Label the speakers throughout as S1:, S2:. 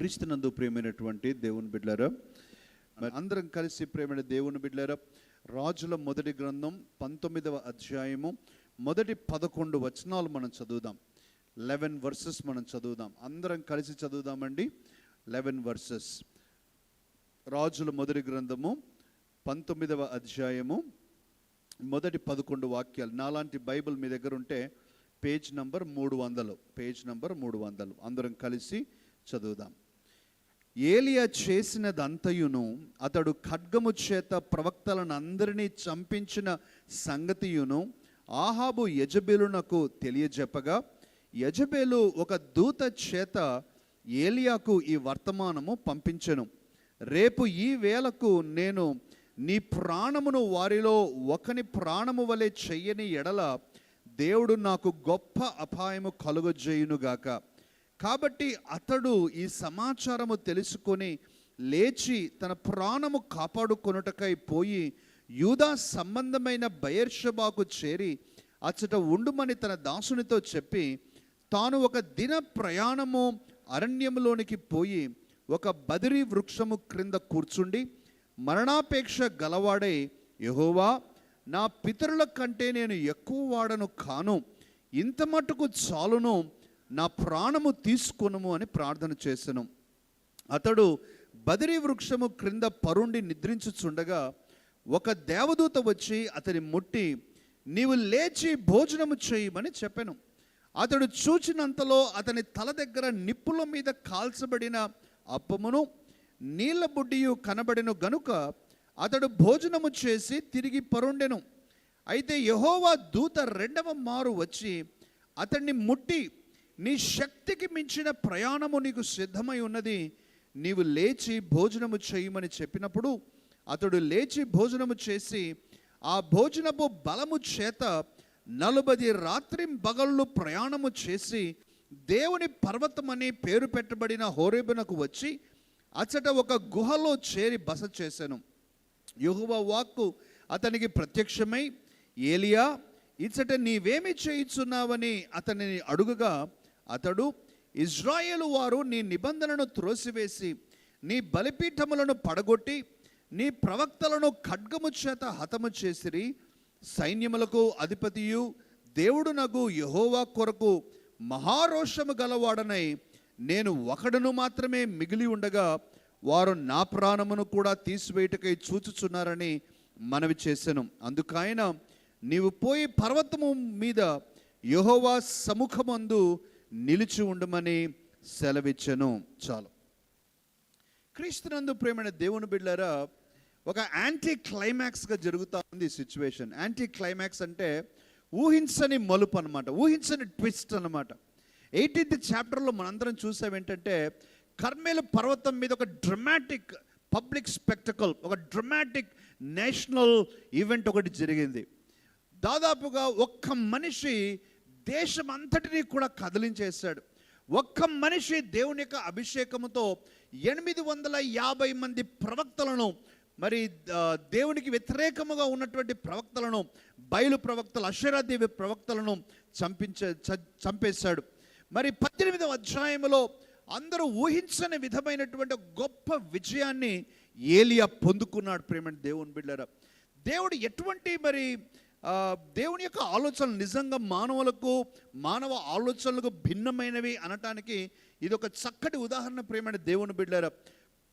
S1: క్రీస్తునందు ప్రియమైనటువంటి దేవుని బిడ్డలారా, మరి అందరం కలిసి ప్రియమైన దేవుని బిడ్డలారా, రాజుల మొదటి గ్రంథం 19వ అధ్యాయము మొదటి 11 వచనాలు మనం చదువుదాం. 11 వర్సెస్ మనం చదువుదాం. అందరం కలిసి చదువుదామండి. 11 వర్సెస్. రాజుల మొదటి గ్రంథము 19వ అధ్యాయము మొదటి 11 వాక్యాలు. నాలాంటి బైబిల్ మీ దగ్గర ఉంటే పేజ్ నంబర్ 300. అందరం కలిసి చదువుదాం. ఏలియా చేసినదంతయును, అతడు ఖడ్గము చేత ప్రవక్తలను అందరినీ చంపించిన సంగతియును ఆహాబు యెజెబెలునకు తెలియజెప్పగా, యెజెబెలు ఒక దూత చేత ఏలియాకు ఈ వర్తమానము పంపించెను. రేపు ఈ వేళకు నేను నీ ప్రాణమును వారిలో ఒకని ప్రాణము వలె చెయ్యని ఎడల దేవుడు నాకు గొప్ప అపాయము కలుగజేయునుగాక. కాబట్టి అతడు ఈ సమాచారము తెలుసుకొని లేచి తన ప్రాణము కాపాడుకొనుటకై పోయి యూదా సంబంధమైన బెయేర్షెబాకు చేరి అచ్చట ఉండుమని తన దాసునితో చెప్పి, తాను ఒక దిన ప్రయాణము అరణ్యములోనికి పోయి ఒక బదిరి వృక్షము క్రింద కూర్చుండి మరణాపేక్ష గలవాడై, యెహోవా, నా పితరుల కంటే నేను ఎక్కువ వాడను కాను, ఇంత మట్టుకు చాలును, నా ప్రాణము తీసుకొనుము అని ప్రార్థన చేసెను. అతడు బదిరి వృక్షము క్రింద పరుండి నిద్రించుచుండగా ఒక దేవదూత వచ్చి అతని ముట్టి, నీవు లేచి భోజనము చేయమని చెప్పెను. అతడు చూచినంతలో అతని తల దగ్గర నిప్పుల మీద కాల్చబడిన అప్పమును నీళ్ల బుడ్డియు కనబడెను గనుక అతడు భోజనము చేసి తిరిగి పరుండెను. అయితే యెహోవా దూత రెండవ మారు వచ్చి అతన్ని ముట్టి, నీ శక్తికి మించిన ప్రయాణము నీకు సిద్ధమై ఉన్నది, నీవు లేచి భోజనము చేయమని చెప్పినప్పుడు అతడు లేచి భోజనము చేసి ఆ భోజనపు బలము చేత 40 రాత్రింబగళ్ళు ప్రయాణము చేసి దేవుని పర్వతమని పేరు పెట్టబడిన హోరేబునకు వచ్చి అచ్చట ఒక గుహలో చేరి బస చేసెను. యెహోవా వాక్కు అతనికి ప్రత్యక్షమై, ఏలియా, ఇచ్చట నీవేమి చేయుచున్నావని అతనిని అడుగగా, అతడు, ఇజ్రాయేలు వారు నీ నిబంధనను త్రోసివేసి నీ బలిపీఠములను పడగొట్టి నీ ప్రవక్తలను ఖడ్గము చేత హతము చేసిరి. సైన్యములకు అధిపతియు దేవుడునగు యెహోవా కొరకు మహారోషము గలవాడనై నేను ఒకడును మాత్రమే మిగిలి ఉండగా వారు నా ప్రాణమును కూడా తీసివేయుటకై చూచుచున్నారని మనవి చేసెను. అందుకైన నీవు పోయి పర్వతము మీద యెహోవా సముఖమందు నిలిచి ఉండమని సెలవిచ్చెను. చాలు. క్రీస్తునందు ప్రేమైన దేవుని బిడ్డలారా, ఒక యాంటీ క్లైమాక్స్గా జరుగుతూ ఉంది ఈ సిచ్యువేషన్. యాంటీ క్లైమాక్స్ అంటే ఊహించని మలుపు అనమాట, ఊహించని ట్విస్ట్ అనమాట. 18th చాప్టర్లో మనందరం చూసాం ఏంటంటే, కర్మేలు పర్వతం మీద ఒక డ్రమాటిక్ పబ్లిక్ స్పెక్టకల్, ఒక డ్రమాటిక్ నేషనల్ ఈవెంట్ ఒకటి జరిగింది. దాదాపుగా ఒక్క మనిషి దేశం అంతటినీ కూడా కదిలించేశాడు. ఒక్క మనిషి దేవుని యొక్క అభిషేకముతో 850 మంది ప్రవక్తలను, మరి దేవునికి వ్యతిరేకముగా ఉన్నటువంటి ప్రవక్తలను, బయలు ప్రవక్తలు, అషరాదేవి ప్రవక్తలను చంపేశాడు. మరి 18వ అధ్యాయంలో అందరూ ఊహించని విధమైనటువంటి గొప్ప విజయాన్ని ఏలియా పొందుకున్నాడు. ప్రేమైన దేవుని బిడ్డలారా, దేవుడు ఎటువంటి మరి దేవుని యొక్క ఆలోచనలు నిజంగా మానవ ఆలోచనలకు భిన్నమైనవి అనటానికి ఇది ఒక చక్కటి ఉదాహరణ. ప్రేమైన దేవుని బిడ్డలారా,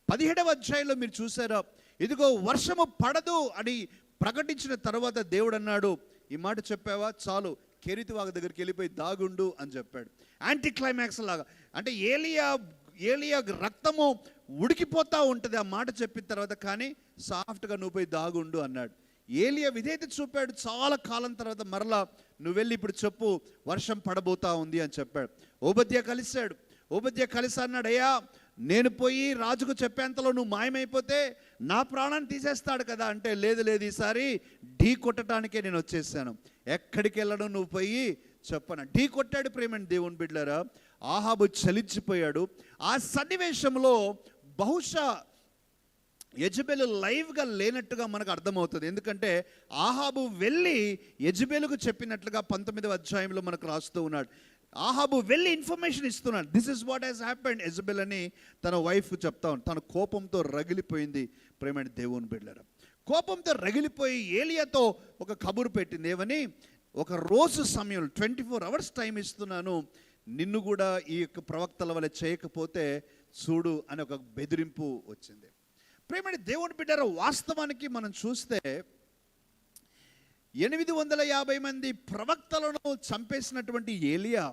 S1: 17వ అధ్యాయంలో మీరు చూసారా, ఇదిగో వర్షము పడదు అని ప్రకటించిన తర్వాత దేవుడు అన్నాడు, ఈ మాట చెప్పావా, చాలు, కెరీతు వాగు దగ్గరికి వెళ్ళిపోయి దాగుండు అని చెప్పాడు. యాంటీ క్లైమాక్స్ లాగా. అంటే ఏలియా రక్తము ఉడికిపోతూ ఉంటుంది ఆ మాట చెప్పిన తర్వాత, కానీ సాఫ్ట్గా నువ్వు పోయి దాగుండు అన్నాడు. ఏలియా విధేయత చూపాడు. చాలా కాలం తర్వాత మరలా నువ్వు వెళ్ళి ఇప్పుడు చెప్పు, వర్షం పడబోతా ఉంది అని చెప్పాడు. ఓబద్య కలిసి అన్నాడు, అయ్యా, నేను పోయి రాజుకు చెప్పేంతలో నువ్వు మాయమైపోతే నా ప్రాణాన్ని తీసేస్తాడు కదా అంటే, లేదు, ఈసారి ఢీ కొట్టడానికే నేను వచ్చేసాను, ఎక్కడికి వెళ్ళడం నువ్వు పోయి చెప్పను. ఢీ కొట్టాడు. ప్రేమని దేవుని బిడ్డలారా, ఆహాబు చలించిపోయాడు. ఆ సన్నివేశంలో బహుశా యెజెబెలు లైవ్గా లేనట్టుగా మనకు అర్థమవుతుంది. ఎందుకంటే ఆహాబు వెళ్ళి యెజెబెలుకు చెప్పినట్లుగా 19వ అధ్యాయంలో మనకు రాస్తూ ఉన్నాడు. ఆహాబు వెళ్ళి ఇన్ఫర్మేషన్ ఇస్తున్నాడు, this is what he's happened Jezebel అని తన వైఫ్ చెప్తా ఉంది. తన కోపంతో రగిలిపోయింది. ప్రేమైన దేవుని బిడ్డలారా, కోపంతో రగిలిపోయి ఏలియాతో ఒక కబురు పెట్టింది. ఏమని, ఒక రోజు సమయం 24 hours టైం ఇస్తున్నాను, నిన్ను కూడా ఈ యొక్క ప్రవక్తల వల్ల చేయకపోతే చూడు అని ఒక బెదిరింపు వచ్చింది. ప్రేమైన దేవుని బిడ్డలారా, వాస్తవానికి మనం చూస్తే 850 మంది ప్రవక్తలను చంపేసినటువంటి ఏలియా,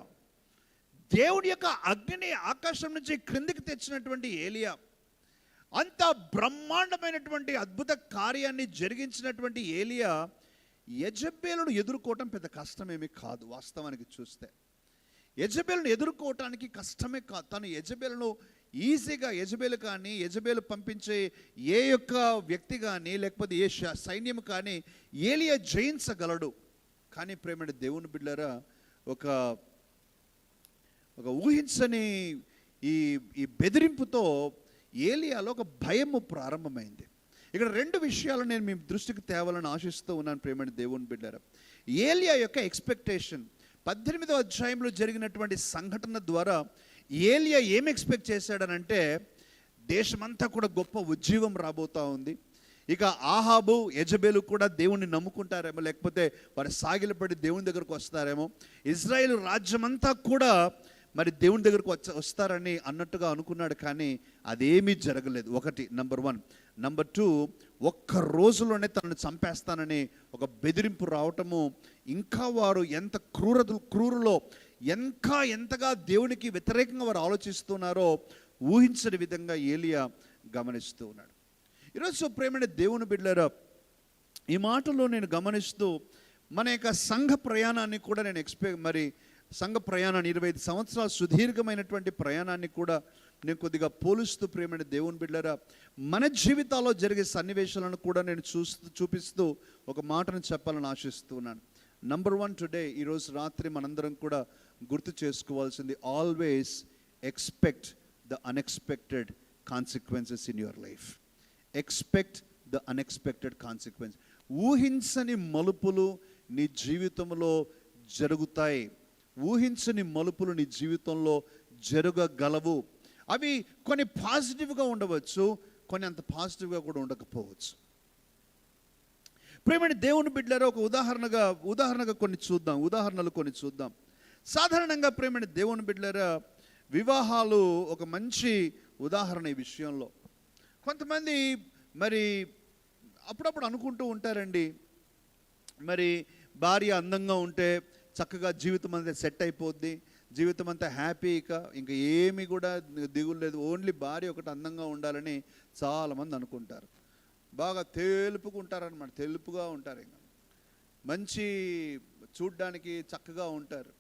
S1: దేవుడి యొక్క అగ్నిని ఆకాశం నుంచి క్రిందికి తెచ్చినటువంటి ఏలియా, అంత బ్రహ్మాండమైనటువంటి అద్భుత కార్యాన్ని జరిగించినటువంటి ఏలియా యెజబెలును ఎదుర్కోవటం పెద్ద కష్టమేమీ కాదు. వాస్తవానికి చూస్తే యెజబెలును ఎదుర్కోవటానికి కష్టమే కాదు. తను యెజబెలును ఈజీగా, యెజబెలు కానీ యెజబెలు పంపించే ఏ యొక్క వ్యక్తి కానీ లేకపోతే ఏ సైన్యం కానీ ఏలియా జయించగలడు. కానీ ప్రేమైన దేవుని బిడ్డలారా, ఒక ఊహించని ఈ బెదిరింపుతో ఏలియాలో ఒక భయము ప్రారంభమైంది. ఇక్కడ 2 విషయాలు నేను మీ దృష్టికి తేవాలని ఆశిస్తూ ఉన్నాను ప్రేమైన దేవుని బిడ్డలారా. ఏలియా యొక్క ఎక్స్పెక్టేషన్, 18వ అధ్యాయంలో జరిగినటువంటి సంఘటన ద్వారా ఏలియా ఏం ఎక్స్పెక్ట్ చేశాడనంటే, దేశమంతా కూడా గొప్ప ఉజ్జీవం రాబోతూ ఉంది. ఇక ఆహాబు యెజబెలు కూడా దేవుణ్ణి నమ్ముకుంటారేమో, లేకపోతే వారు సాగిలపడి దేవుని దగ్గరకు వస్తారేమో, ఇజ్రాయేల్ రాజ్యమంతా కూడా మరి దేవుని దగ్గరకు వస్తారని అన్నట్టుగా అనుకున్నాడు. కానీ అదేమీ జరగలేదు. ఒకటి, నెంబర్ 1. నెంబర్ 2, ఒక్క రోజులోనే తనను చంపేస్తానని ఒక బెదిరింపు రావటము, ఇంకా వారు ఎంత క్రూరులో ఎంతగా దేవునికి వ్యతిరేకంగా వారు ఆలోచిస్తున్నారో ఊహించని విధంగా ఏలియా గమనిస్తూ ఉన్నాడు. ఈరోజు ప్రేమైన దేవుని బిడ్డలారా, ఈ మాటలో నేను గమనిస్తూ మన యొక్క సంఘ ప్రయాణాన్ని కూడా నేను సంఘ ప్రయాణాన్ని 25 సంవత్సరాలు సుదీర్ఘమైనటువంటి ప్రయాణాన్ని కూడా నేను కొద్దిగా పోలుస్తూ ప్రేమైన దేవుని బిడ్డలారా, మన జీవితాల్లో జరిగే సన్నివేశాలను కూడా నేను చూపిస్తూ ఒక మాటను చెప్పాలని ఆశిస్తున్నాను. నంబర్ 1 టుడే, ఈరోజు రాత్రి మనందరం కూడా గుర్తు చేసుకోవాల్సింది, always expect the unexpected consequences in your life. Expect the unexpected consequence. ఊహించని మలుపులు నీ జీవితంలో జరుగుతాయి. ఊహించని మలుపులు నీ జీవితంలో జరగగలవు. అవి కొన్ని పాజిటివ్గా ఉండవచ్చు, కొన్ని అంత పాజిటివ్గా కూడా ఉండకపోవచ్చు. ప్రేమైన దేవుని బిడ్డలారా, ఒక ఉదాహరణగా ఉదాహరణలు కొన్ని చూద్దాం. సాధారణంగా ప్రేమైన దేవుని బిడ్డలారా, వివాహాలు ఒక మంచి ఉదాహరణ ఈ విషయంలో. కొంతమంది మరి అప్పుడప్పుడు అనుకుంటూ ఉంటారండి, మరి భార్య అందంగా ఉంటే చక్కగా జీవితం అంతా సెట్ అయిపోద్ది, జీవితం అంతా హ్యాపీగా, ఇంకా ఏమి కూడా దిగులు లేదు, ఓన్లీ భార్య ఒకటి అందంగా ఉండాలని చాలామంది అనుకుంటారు. బాగా తెలుపుకుంటారనమాట, తెలుపుగా ఉంటారు, ఇంకా మంచి చూడ్డానికి చక్కగా ఉంటారు.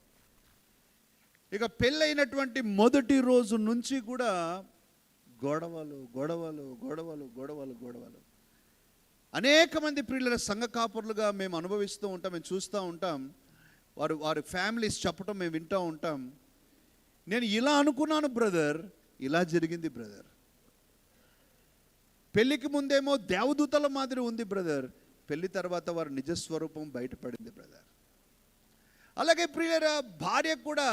S1: ఇక పెళ్ళైనటువంటి మొదటి రోజు నుంచి కూడా గొడవలు గొడవలు గొడవలు గొడవలు గొడవలు. అనేక మంది ప్రియుల సంఘ కాపురులుగా మేము అనుభవిస్తూ ఉంటాం, మేము చూస్తూ ఉంటాం. వారి ఫ్యామిలీస్ చెప్పటం మేము వింటూ ఉంటాం. నేను ఇలా అనుకున్నాను బ్రదర్, ఇలా జరిగింది బ్రదర్. పెళ్ళికి ముందేమో దేవదూతల మాదిరి ఉంది బ్రదర్, పెళ్లి తర్వాత వారి నిజస్వరూపం బయటపడింది బ్రదర్. అలాగే ప్రియులరా, భార్య కూడా,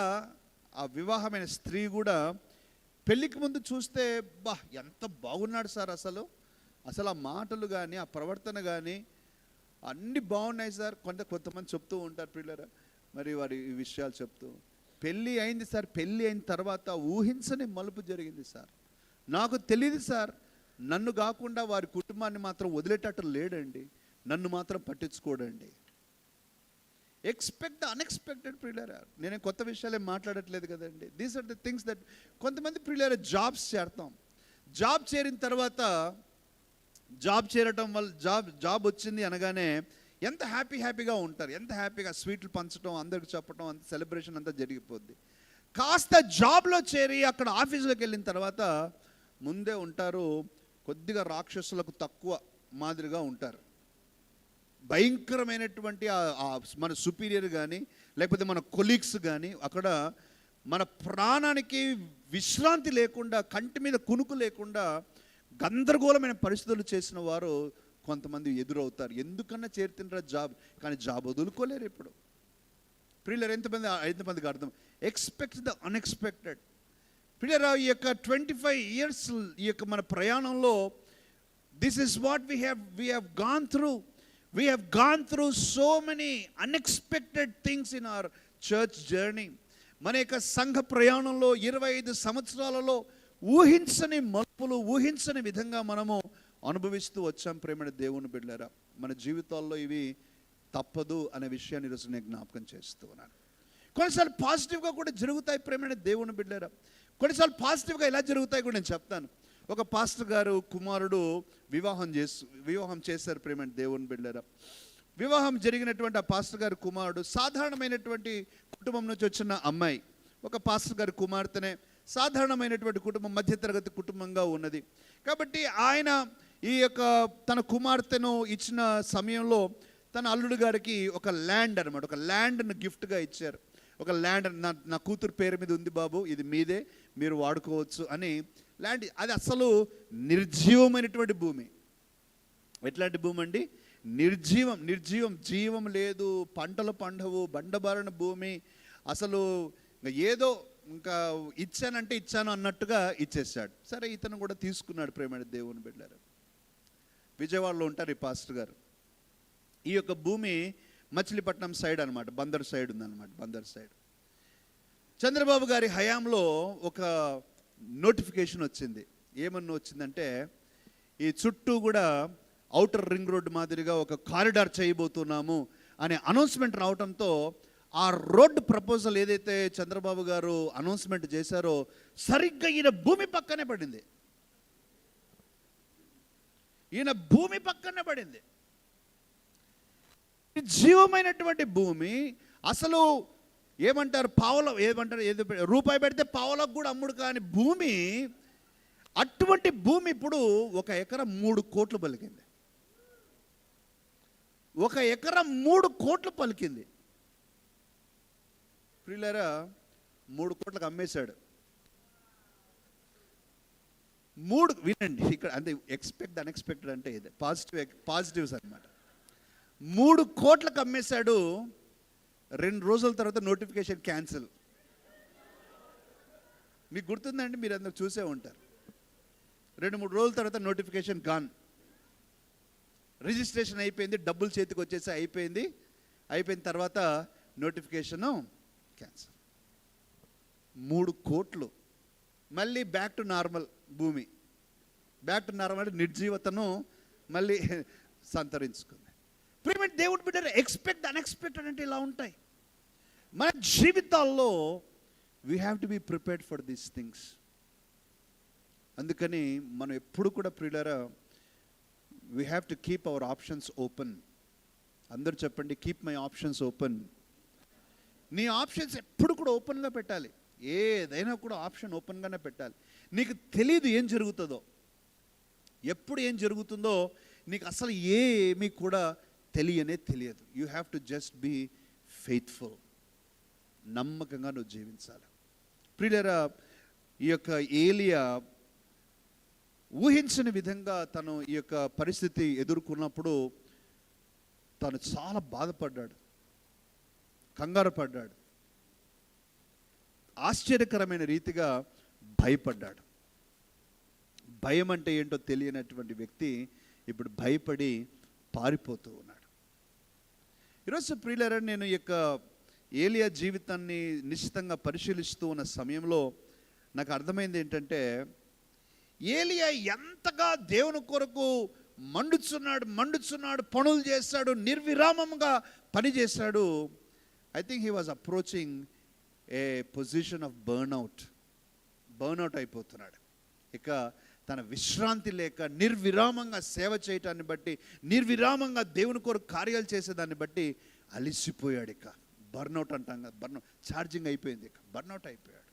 S1: ఆ వివాహమైన స్త్రీ కూడా పెళ్ళికి ముందు చూస్తే ఎంత బాగున్నాడు సార్, అసలు ఆ మాటలు కానీ ఆ ప్రవర్తన కానీ అన్నీ బాగున్నాయి సార్. కొంతమంది చెప్తూ ఉంటారు ప్రియులరా, మరి వారి ఈ విషయాలు చెప్తూ, పెళ్ళి అయింది సార్, పెళ్ళి అయిన తర్వాత ఊహించని మలుపు జరిగింది సార్, నాకు తెలియదు సార్, నన్ను కాకుండా వారి కుటుంబాన్ని మాత్రం వదిలేటట్టు లేడండి, నన్ను మాత్రం పట్టించుకోడండి. ఎక్స్పెక్ట్ ద అన్ఎక్స్పెక్టెడ్ ప్రియులరా. నేను కొత్త విషయాలే మాట్లాడట్లేదు కదండి. These are the things that కొంతమంది ప్రియులరా జాబ్స్ చేరతాం. జాబ్ చేరిన తర్వాత జాబ్ చేరటం వల్ల జాబ్ వచ్చింది అనగానే ఎంత హ్యాపీగా ఉంటారు, ఎంత హ్యాపీగా స్వీట్లు పంచడం, అందరికి చెప్పడం, అంత సెలబ్రేషన్ అంతా జరిగిపోద్ది. కాస్త జాబ్లో చేరి అక్కడ ఆఫీసులోకి వెళ్ళిన తర్వాత ముందే ఉంటారు, కొద్దిగా రాక్షసులకు తక్కువ మాదిరిగా ఉంటారు. భయంకరమైనటువంటి మన సుపీరియర్ కానీ లేకపోతే మన కొలీగ్స్ కానీ అక్కడ మన ప్రాణానికి విశ్రాంతి లేకుండా, కంటి మీద కునుకు లేకుండా గందరగోళమైన పరిస్థితులు చేసిన వారు కొంతమంది ఎదురవుతారు. ఎందుకన్నా చేరుతుంటారా జాబ్, కానీ జాబ్ వదులుకోలేరు. ఇప్పుడు ప్రియులర్ ఎంతమందికి అర్థం? Expect the unexpected. ప్రియులర్ ఈ యొక్క 25 years ఈ యొక్క మన ప్రయాణంలో this is what we have gone through. We have gone through so many unexpected things in our church journey. మన యొక్క సంఘ ప్రయాణంలో 25 సంవత్సరాలలో ఊహించని మలుపులు, ఊహించని విధంగా మనము అనుభవిస్తూ వచ్చాం. ప్రేమైన దేవుని బిడ్డలారా, మన జీవితాల్లో ఇవి తప్పదు అనే విషయాన్ని ఈరోజు నేను జ్ఞాపకం చేస్తూ ఉన్నాను. కొన్నిసార్లు పాజిటివ్గా కూడా జరుగుతాయి ప్రేమైన దేవుని బిడ్డలారా. కొన్నిసార్లు పాజిటివ్గా ఎలా జరుగుతాయి కూడా నేను చెప్తాను. ఒక పాస్టర్ గారు కుమారుడు వివాహం చేశారు ప్రేమైన దేవుని బిడ్డలారా. వివాహం జరిగినటువంటి ఆ పాస్టర్ గారి కుమారుడు సాధారణమైనటువంటి కుటుంబం నుంచి వచ్చిన అమ్మాయి, ఒక పాస్టర్ గారి కుమార్తెనే, సాధారణమైనటువంటి కుటుంబం, మధ్యతరగతి కుటుంబంగా ఉన్నది. కాబట్టి ఆయన ఈ యొక్క తన కుమార్తెను ఇచ్చిన సమయంలో తన అల్లుడు గారికి ఒక ల్యాండ్ అనమాట, ఒక ల్యాండ్ను గిఫ్ట్గా ఇచ్చారు. ఒక ల్యాండ్, నా కూతురు పేరు మీద ఉంది బాబు, ఇది మీదే, మీరు వాడుకోవచ్చు అని ల్యాండ్. అది అసలు నిర్జీవమైనటువంటి భూమి. ఎట్లాంటి భూమి అండి? నిర్జీవం, జీవం లేదు, పంటలు పండవు, బండబారిన భూమి. అసలు ఏదో ఇంకా ఇచ్చానంటే ఇచ్చాను అన్నట్టుగా ఇచ్చేసాడు. సరే, ఇతను కూడా తీసుకున్నాడు ప్రేమ దేవుని బిడ్డలారా. విజయవాడలో ఉంటారు ఈ పాస్టర్ గారు. ఈ యొక్క భూమి మచిలీపట్నం సైడ్ అనమాట, బందర్ సైడ్ ఉందన్నమాట, బందర్ సైడ్. చంద్రబాబు గారి హయాంలో ఒక నోటిఫికేషన్ వచ్చింది. ఏమన్నా వచ్చిందంటే, ఈ చుట్టూ కూడా ఔటర్ రింగ్ రోడ్డు మాదిరిగా ఒక కారిడార్ చేయబోతున్నాము అనే అనౌన్స్మెంట్ రావడంతో ఆ రోడ్డు ప్రపోజల్ ఏదైతే చంద్రబాబు గారు అనౌన్స్మెంట్ చేశారో సరిగ్గా ఈయన భూమి పక్కనే పడింది. ఈయన భూమి పక్కనే పడింది. జీవమైనటువంటి భూమి. అసలు ఏమంటారు, రూపాయి పెడితే పావలకు కూడా అమ్ముడు కాని భూమి. అటువంటి భూమి ఇప్పుడు 1 ఎకరం 3 కోట్లు పలికింది. 1 ఎకరం 3 కోట్లు పలికింది. ప్రియులారా, 3 కోట్లకు అమ్మేశాడు. వినండి ఇక్కడ, అంటే ఎక్స్పెక్ట్ అన్ఎక్స్పెక్టెడ్ అంటే ఇది పాజిటివ్స్ అనమాట. 3 కోట్లకు అమ్మేశాడు. 2 రోజుల తర్వాత నోటిఫికేషన్ క్యాన్సిల్. మీకు గుర్తుందండి, మీరు అందరూ చూసే ఉంటారు. 2-3 రోజుల తర్వాత నోటిఫికేషన్ గాన్. రిజిస్ట్రేషన్ అయిపోయింది, డబ్బులు చేతికి వచ్చేసి అయిపోయిన తర్వాత నోటిఫికేషను క్యాన్సిల్. 3 కోట్లు. మళ్ళీ బ్యాక్ టు నార్మల్ భూమి, బ్యాక్ టు నార్మల్ నిర్జీవతను మళ్ళీ సంతరించుకుంది. ప్రేమ దేవుడి బిడ్డ, ఎక్స్పెక్ట్ అన్ఎక్స్పెక్టెడ్ అంటే ఇలా ఉంటాయి మన జీవితాల్లో. We have to be prepared for these things. అందుకని మనం ఎప్పుడు కూడా ప్రియులారా, we have to keep our options open. అందరూ చెప్పండి, కీప్ మై ఆప్షన్స్ ఓపెన్. నీ ఆప్షన్స్ ఎప్పుడు కూడా ఓపెన్గా పెట్టాలి. ఏదైనా కూడా ఆప్షన్ ఓపెన్గానే పెట్టాలి. నీకు తెలియదు ఏం జరుగుతుందో, ఎప్పుడు ఏం జరుగుతుందో నీకు అసలు ఏమీ కూడా తెలియదు. You have to just be faithful. నమ్మకంగా నువ్వు జీవించాలి. ప్రియులారా, ఈ యొక్క ఏలియా ఊహించని విధంగా తను ఈ యొక్క పరిస్థితి ఎదుర్కొన్నప్పుడు తను చాలా బాధపడ్డాడు, కంగారు పడ్డాడు, ఆశ్చర్యకరమైన రీతిగా భయపడ్డాడు. భయం అంటే ఏంటో తెలియనటువంటి వ్యక్తి ఇప్పుడు భయపడి పారిపోతూ ఉన్నాడు. ఈరోజు ప్రియులారా, నేను ఈ యొక్క ఏలియా జీవితాన్ని నిశ్చితంగా పరిశీలిస్తూ ఉన్న సమయంలో నాకు అర్థమైంది ఏంటంటే, ఏలియా ఎంతగా దేవుని కొరకు మండుచున్నాడు, పనులు చేశాడు, నిర్విరామంగా పనిచేశాడు. I think he was approaching A position of burnout అయిపోతున్నాడు. ఇక తన విశ్రాంతి లేక నిర్విరామంగా సేవ చేయటాన్ని బట్టి, నిర్విరామంగా దేవుని కొరకు కార్యాలు చేసేదాన్ని బట్టి అలిసిపోయాడు. ఇక బర్న్అవుట్ అంటాం కదా, ఛార్జింగ్ అయిపోయింది, ఇక బర్న్అవుట్ అయిపోయాడు.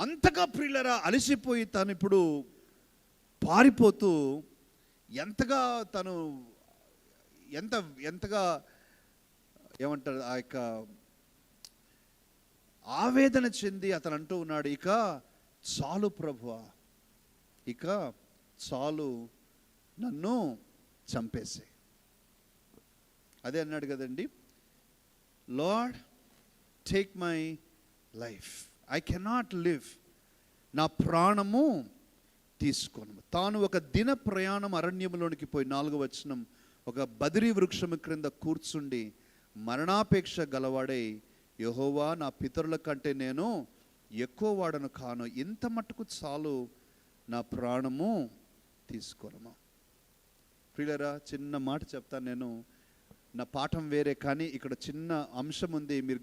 S1: అంతగా ప్రియులరా అలసిపోయి తను ఇప్పుడు పారిపోతూ ఎంతగా ఏమంటారు, ఆ యొక్క ఆవేదన చెంది అతను అంటూ ఉన్నాడు, ఇక చాలు ప్రభువా, ఇక చాలు, నన్ను చంపేసే. అదే అన్నాడు కదండి, lord take my life, I cannot live, నా ప్రాణము తీసుకోను. తాను ఒక దిన ప్రయాణం అరణ్యంలోనికి పోయి, 4వ వచనం, ఒక బదిరి వృక్షము క్రింద కూర్చుండి మరణాపేక్ష గలవాడై, యెహోవా నా పితరుల కంటే నేను ఎక్కువ వాడను కాను, ఇంత మట్టుకు చాలు, నా ప్రాణము తీసుకోనమా. ప్రియులారా, చిన్న మాట చెప్తాను నేను, నా పాఠం వేరే కానీ ఇక్కడ చిన్న అంశం ఉంది, మీరు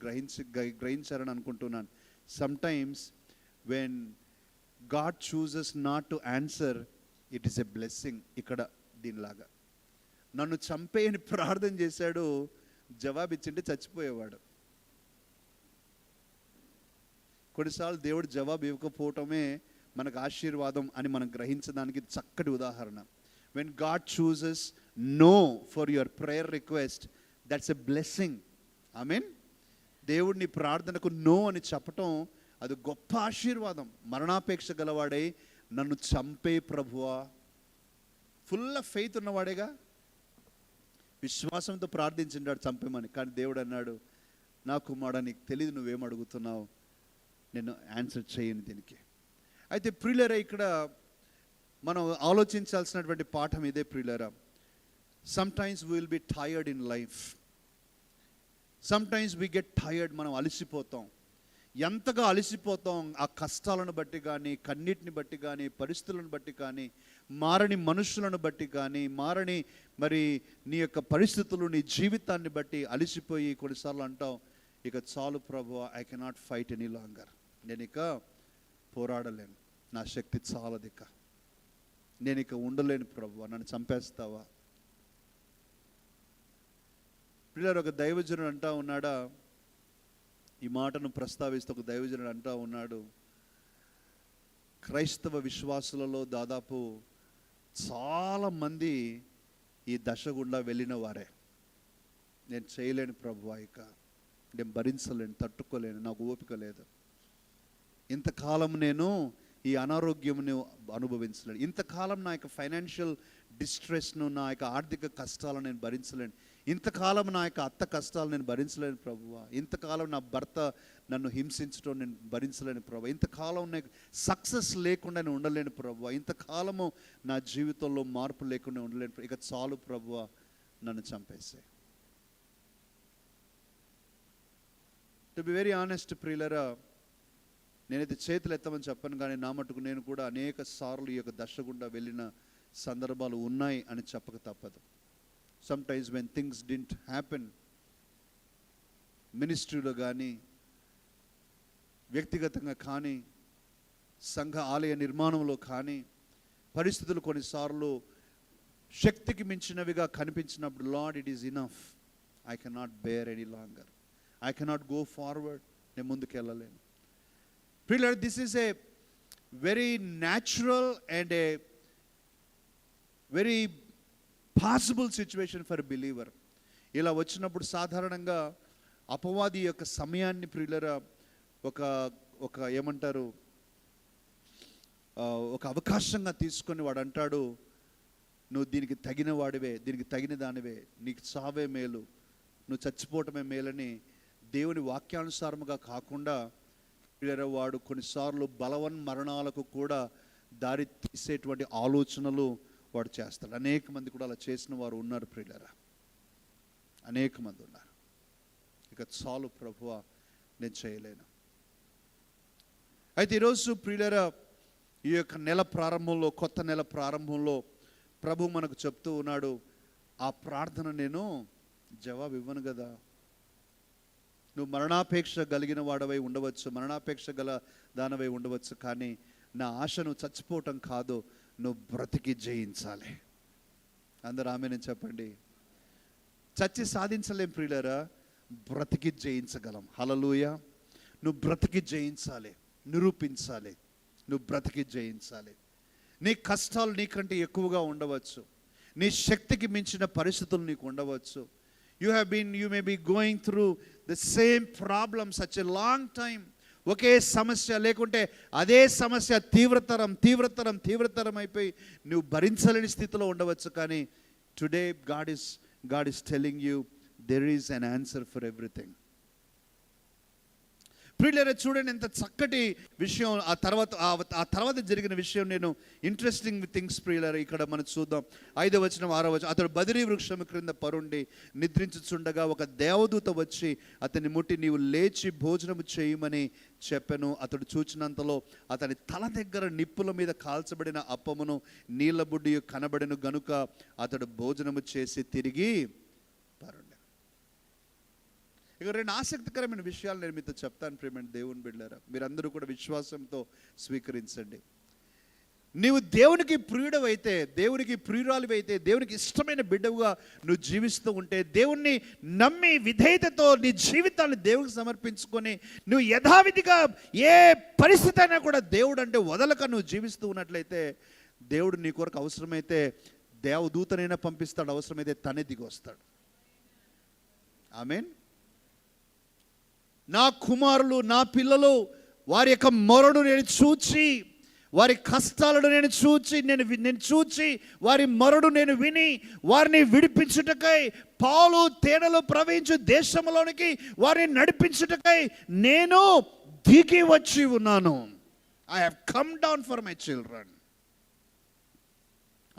S1: గ్రహించారని అనుకుంటున్నాను. Sometimes when God chooses not to answer, it is a blessing. ఇక్కడ దీనిలాగా నన్ను చంపేయని ప్రార్థన చేశాడు, జవాబిచ్చింటే చచ్చిపోయేవాడు. కొన్నిసార్లు దేవుడు జవాబు ఇవ్వకపోవటమే మనకు ఆశీర్వాదం అని మనం గ్రహించడానికి చక్కటి ఉదాహరణ. When God chooses no for your prayer request, that's a blessing. Amen. దేవుడు నీ ప్రార్థనకు నో అని చెప్పటం అది గొప్ప ఆశీర్వాదం. మరణాపేక్ష గలవాడై, నన్ను చంపే ప్రభువా, ఫుల్ ఆఫ్ ఫెయిత్ ఉన్నవాడేగా, విశ్వాసంతో ప్రార్థించిండాడు చంపేమని. కానీ దేవుడు అన్నాడు, నా కుమారుడా, నీకు తెలియదు నువ్వేం అడుగుతున్నావు, నేను ఆన్సర్ చేయను దీనికి. అయితే ప్రియులారా, ఇక్కడ మనం ఆలోచించాల్సినటువంటి పాఠం ఇదే ప్రియులారా. Sometimes we will be tired in life, sometimes we get tired. మనం అలసిపోతాం. ఎంతగా అలసిపోతాం, ఆ కష్టాలను బట్టి కానీ, కన్నీటిని బట్టి కానీ, పరిస్థితులను బట్టి కానీ, మారని మనుషులను బట్టి కానీ, మారని మరి నీ యొక్క పరిస్థితులు, నీ జీవితాన్ని బట్టి అలసిపోయి కొన్నిసార్లు అంటాం, ఇక చాలు ప్రభువా, I cannot fight any longer, నేను ఇక పోరాడలేను, నా శక్తి చాలదిక, నేను ఇక ఉండలేను ప్రభువా, నన్ను చంపేస్తావా. పిల్లలు, ఒక దైవజనుడు అంటా ఉన్నాడా, ఈ మాటను ప్రస్తావిస్తూ ఒక దైవజనుడు అంటా ఉన్నాడు, క్రైస్తవ విశ్వాసులలో దాదాపు చాలామంది ఈ దశ గుండా వెళ్ళిన వారే. నేను చేయలేను ప్రభువా, ఇక నేను భరించలేను, తట్టుకోలేను, నాకు ఓపిక లేదు, ఇంతకాలం నేను ఈ అనారోగ్యమును అనుభవించలేను, ఇంతకాలం నా యొక్క ఫైనాన్షియల్ డిస్ట్రెస్ను, నా యొక్క ఆర్థిక కష్టాలను నేను భరించలేను, ఇంతకాలం నా యొక్క అత్త కష్టాలు నేను భరించలేను ప్రభువా, ఇంతకాలం నా భర్త నన్ను హింసించడం నేను భరించలేను ప్రభువా, ఇంతకాలం నాకు సక్సెస్ లేకుండా నేను ఉండలేను ప్రభువా, ఇంతకాలము నా జీవితంలో మార్పు లేకుండా ఉండలేను, ఇక చాలు ప్రభువా, నన్ను చంపేసే. టు బి వెరీ ఆనెస్ట్ ప్రియులరా, నేనైతే చేతులు ఎత్తమని చెప్పాను, కానీ నా మటుకు నేను కూడా అనేక సార్లు ఈ యొక్క దశ గుండా వెళ్ళిన సందర్భాలు ఉన్నాయి అని చెప్పక తప్పదు. Sometimes when things didn't happen, మినిస్ట్రీలో కానీ, వ్యక్తిగతంగా కానీ, సంఘ ఆలయ నిర్మాణంలో కానీ, పరిస్థితులు కొన్నిసార్లు శక్తికి మించినవిగా కనిపించినప్పుడు, lord it is enough, I cannot bear any longer, I cannot go forward, నేను ముందుకు వెళ్ళలేను. ప్రియులారా, this is a very natural and a very possible situation for believer. ఇలా వచ్చినప్పుడు సాధారణంగా అపవాది యొక్క సమయాన్ని ప్రియులారా ఒక ఏమంటారు, ఒక అవకాశంగా తీసుకొని వాడు అంటాడు, నువ్వు దీనికి తగిన వాడివే, దీనికి తగిన దానివే, నీకు చావే మేలు, నువ్వు చచ్చిపోవటమే మేలని దేవుని వాక్యానుసారముగా కాకుండా ప్రియులారా, వాడు కొన్నిసార్లు బలవన్ మరణాలకు కూడా దారి తీసేటువంటి ఆలోచనలు వాడు చేస్తాడు. అనేక మంది కూడా అలా చేసిన వారు ఉన్నారు ప్రియులారా, అనేక మంది ఉన్నారు. ఇక చాలు ప్రభువా, నేను చేయలేను. అయితే ఈరోజు ప్రియులారా, ఈ యొక్క నెల ప్రారంభంలో, కొత్త నెల ప్రారంభంలో ప్రభు మనకు చెప్తూ ఉన్నాడు, ఆ ప్రార్థన నేను జవాబు ఇవ్వను కదా. నువ్వు మరణాపేక్ష కలిగిన వాడవై ఉండవచ్చు, మరణాపేక్ష గల దానవై ఉండవచ్చు, కానీ నా ఆశ నువ్వు చచ్చిపోవటం కాదు, నువ్వు బ్రతికి జయించాలి. అందరూ ఆమె నేను చెప్పండి. చచ్చి సాధించలేం ప్రియులారా, బ్రతికి జయించగలం. హల్లెలూయా. నువ్వు బ్రతికి జయించాలి, నిరూపించాలి, నువ్వు బ్రతికి జయించాలి. నీ కష్టాలు నీకంటే ఎక్కువగా ఉండవచ్చు, నీ శక్తికి మించిన పరిస్థితులు నీకు ఉండవచ్చు. You may be going through the same problem such a long time. ఒకే సమస్య, లేకుంటే అదే సమస్య తీవ్రతరం అయిపోయి నువ్వు భరించలేని స్థితిలో ఉండవచ్చు. కానీ today God is telling you, there is an answer for everything. ప్రియులారా, చూడండి ఎంత చక్కటి విషయం. ఆ తర్వాత జరిగిన విషయం నేను ఇంట్రెస్టింగ్ థింగ్స్ ప్రియులారా ఇక్కడ మనం చూద్దాం. 5వ వచనం 6వ వచనం. అతడు బదిరీ వృక్షము క్రింద పరుండి నిద్రించుచుండగా ఒక దేవదూత వచ్చి అతన్ని ముట్టి నీవు లేచి భోజనము చేయమని చెప్పెను. అతడు చూచినంతలో అతని తల దగ్గర నిప్పుల మీద కాల్చబడిన అప్పమును నీళ్ళ బుడ్డి కనబడెను గనుక అతడు భోజనము చేసి తిరిగి పరుండెను. ఇక 2 ఆసక్తికరమైన విషయాలు నేను మీతో చెప్తాను ప్రియమైన దేవుని బిడ్డలారా, మీరందరూ కూడా విశ్వాసంతో స్వీకరించండి. నీవు దేవునికి ప్రియుడవైతే, దేవునికి ప్రియురాలివైతే, దేవునికి ఇష్టమైన బిడ్డవుగా నువ్వు జీవిస్తూ ఉంటే, దేవుణ్ణి నమ్మి విధేయతతో నీ జీవితాన్ని దేవునికి సమర్పించుకొని నువ్వు యథావిధిగా ఏ పరిస్థితి అయినా కూడా దేవుడు అంటే వదలక నువ్వు జీవిస్తూ ఉన్నట్లయితే, దేవుడు నీ కొరకు అవసరమైతే దేవదూతనైనా పంపిస్తాడు, అవసరమైతే తనే దిగి వస్తాడు. ఆమేన్. నా కుమారులు, నా పిల్లలు, వారి యొక్క మొరను నేను చూచి, వారి కష్టాలను నేను చూచి వారి మొరను నేను విని వారిని విడిపించుటకై పాలు తేనెలు ప్రవహించు దేశంలోనికి వారిని నడిపించుటకై నేను దిగి వచ్చి ఉన్నాను. I have come down for my children.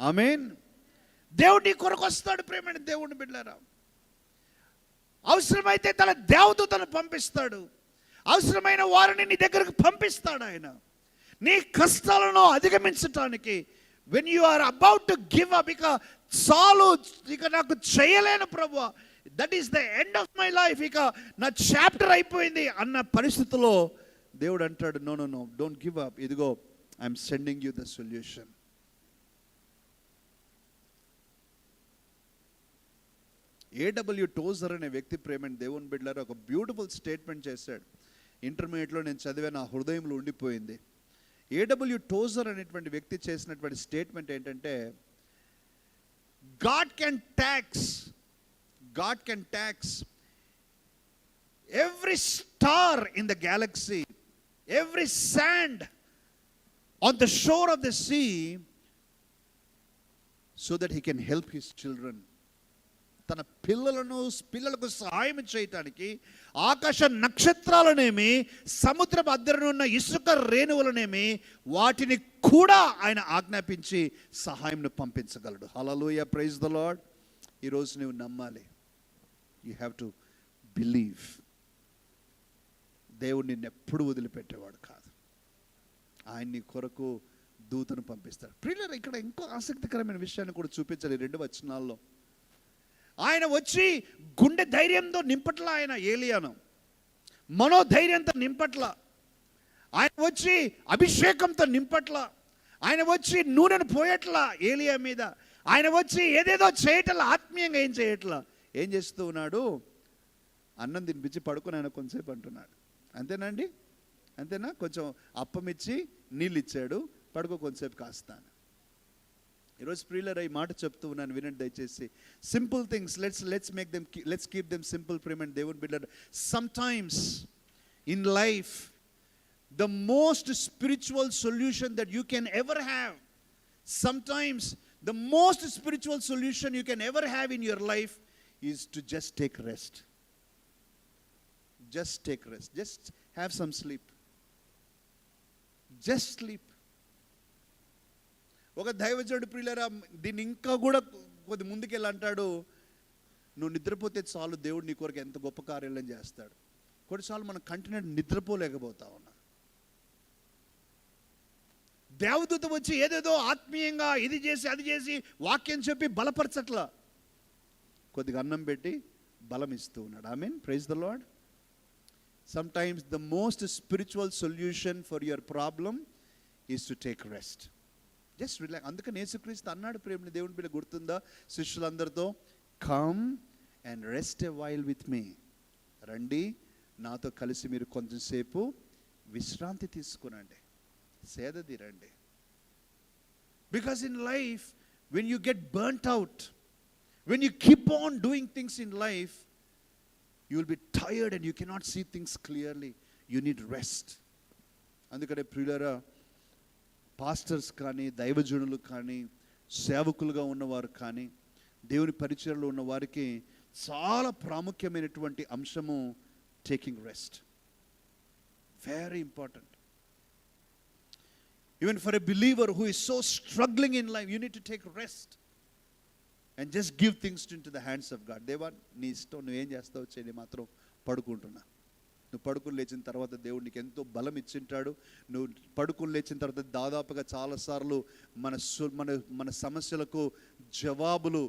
S1: Amen. దేవుడు నీ కొరకు వస్తాడు ప్రేమైన దేవుని బిడ్డలారా. అవసరమైతే తన దేవదూతను పంపిస్తాడు, అవసరమైన వారిని నీ దగ్గరకు పంపిస్తాడు ఆయన నీ కష్టాలను అధిగమించటానికి. When you are about to give up, ఇక చాలు, ఇక నాకు చేయలేను ప్రభువా, that is the end of my life, ఇక నా చాప్టర్ అయిపోయింది అన్న పరిస్థితిలో దేవుడు అంటాడు, no no no, don't give up, ఇదిగో I'm sending you the solution. A.W. Tozer అనే వ్యక్తి ప్రేమైన దేవుని బిడ్డలారా ఒక బ్యూటిఫుల్ స్టేట్మెంట్ చేశాడు. ఇంటర్మీడియట్లో నేను చదివే నా హృదయంలో ఉండిపోయింది. A.W. టోజర్ అనేటువంటి వ్యక్తి చేసినటువంటి స్టేట్మెంట్ ఏంటంటే, God can tax every star in the galaxy, every sand on the shore of the sea so that he can help his children. తన పిల్లలకు సహాయం చేయటానికి ఆకాశ నక్షత్రాలనేమి, సముద్రపు అద్దరనున్న ఇసుక రేణువులనేమి, వాటిని కూడా ఆయన ఆజ్ఞాపించి సహాయంను పంపించగలడు. హల్లెలూయా, ప్రైజ్ ద లార్డ్. ఈరోజు నువ్వు నమ్మాలి. You have to believe. దేవుడు నిన్ను ఎప్పుడు వదిలిపెట్టేవాడు కాదు. ఆయన నీ కొరకు దూతను పంపిస్తాడు. ప్రియులారా, ఇక్కడ ఇంకో ఆసక్తికరమైన విషయాన్ని కూడా చూపించాలి 2 వచనాల్లో. ఆయన వచ్చి గుండె ధైర్యంతో నింపట్లా, ఆయన ఏలియాను మనోధైర్యంతో నింపట్లా, ఆయన వచ్చి అభిషేకంతో నింపట్లా, ఆయన వచ్చి నూనెను పోయట్లా ఏలియా మీద, ఆయన వచ్చి ఏదేదో చేయట్లా, ఆత్మీయంగా ఏం చేయట్లా. ఏం చేస్తూ ఉన్నాడు? అన్నం తినిపించి పడుకుని ఆయన కొంతసేపు అంటున్నాడు. అంతేనండి? అంతేనా? కొంచెం అప్పం ఇచ్చి నీళ్ళు ఇచ్చాడు, పడుకో కొంతసేపు కాస్తాను. ఈరోజు ప్రియులారా ఈ మాట చెప్తూ ఉన్నాను, వినండి దయచేసి. Simple things, let's keep them simple ప్రేమ దేవుని బిడ్డలారా. Sometimes in life the most spiritual solution that you can ever have, sometimes the most spiritual solution you can ever have in your life is to just take rest. Just take rest. Just have some sleep. Just sleep. ఒక దైవజనుడు ప్రియులారా దీన్ని ఇంకా కూడా కొద్ది ముందుకెళ్ళి అంటాడు, నువ్వు నిద్రపోతే చాలు, దేవుడు నీ కొరకు ఎంత గొప్ప కార్యాలను చేస్తాడు. కొన్నిసార్లు మనం కంటిన్యూ నిద్రపోలేకపోతా ఉన్నాం. దేవదూత వచ్చి ఏదేదో ఆత్మీయంగా ఇది చేసి అది చేసి వాక్యం చెప్పి బలపరచట్లా, కొద్దిగా అన్నం పెట్టి బలం ఇస్తూ ఉన్నాడు. Amen, praise the Lord. Sometimes the most spiritual solution for your problem is to take rest. Just relax. అందుకని యేసుక్రీస్తు అన్నాడు ప్రేమని దేవుని పిల్ల, గుర్తుందా? శిష్యులందరితో, come and rest a while with me, రండి నాతో కలిసి మీరు కొంచెంసేపు విశ్రాంతి తీసుకునండి, సేద తీరండి. Because in life when you get burnt out, when you keep on doing things in life, you will be tired and you cannot see things clearly. You need rest. అందుకనే ప్రియులారా, పాస్టర్స్ కానీ, దైవజనులు కానీ, సేవకులుగా ఉన్నవారు కానీ, దేవుని పరిచయంలో ఉన్న వారికి చాలా ప్రాముఖ్యమైనటువంటి అంశము taking rest. Very important. Even for a believer who is so struggling in life, you need to take rest and just give things in to the hands of God. దేవా, నీ ఇష్టం, నువ్వేం చేస్తావు చేయని, మాత్రం పడుకుంటున్నా. నువ్వు పడుకుని లేచిన తర్వాత దేవుడు నీకు ఎంతో బలం ఇచ్చింటాడు. నువ్వు పడుకుని లేచిన తర్వాత దాదాపుగా చాలాసార్లు మన సమస్యలకు జవాబులు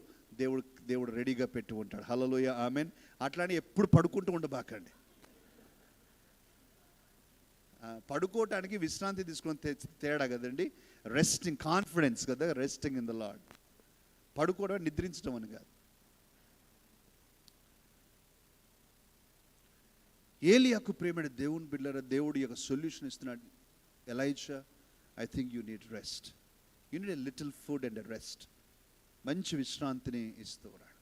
S1: దేవుడు రెడీగా పెట్టి ఉంటాడు. హల్లెలూయా, ఆమెన్. అట్లానే ఎప్పుడు పడుకుంటూ ఉండబాకండి. పడుకోవటానికి విశ్రాంతి తీసుకుని తేడా కదండి. రెస్టింగ్, కాన్ఫిడెన్స్ కదా, రెస్టింగ్ ఇన్ ద లార్డ్. పడుకోవడం నిద్రించడం అని కాదు. ఏలియాకు ప్రేమైన దేవుని బిడ్డలారా, దేవుడు యొక్క సొల్యూషన్ ఇస్తున్నాడు. Elijah, I think you need rest. You need a little food and a rest. మంచి విశ్రాంతిని ఇస్తూ ఉన్నాడు.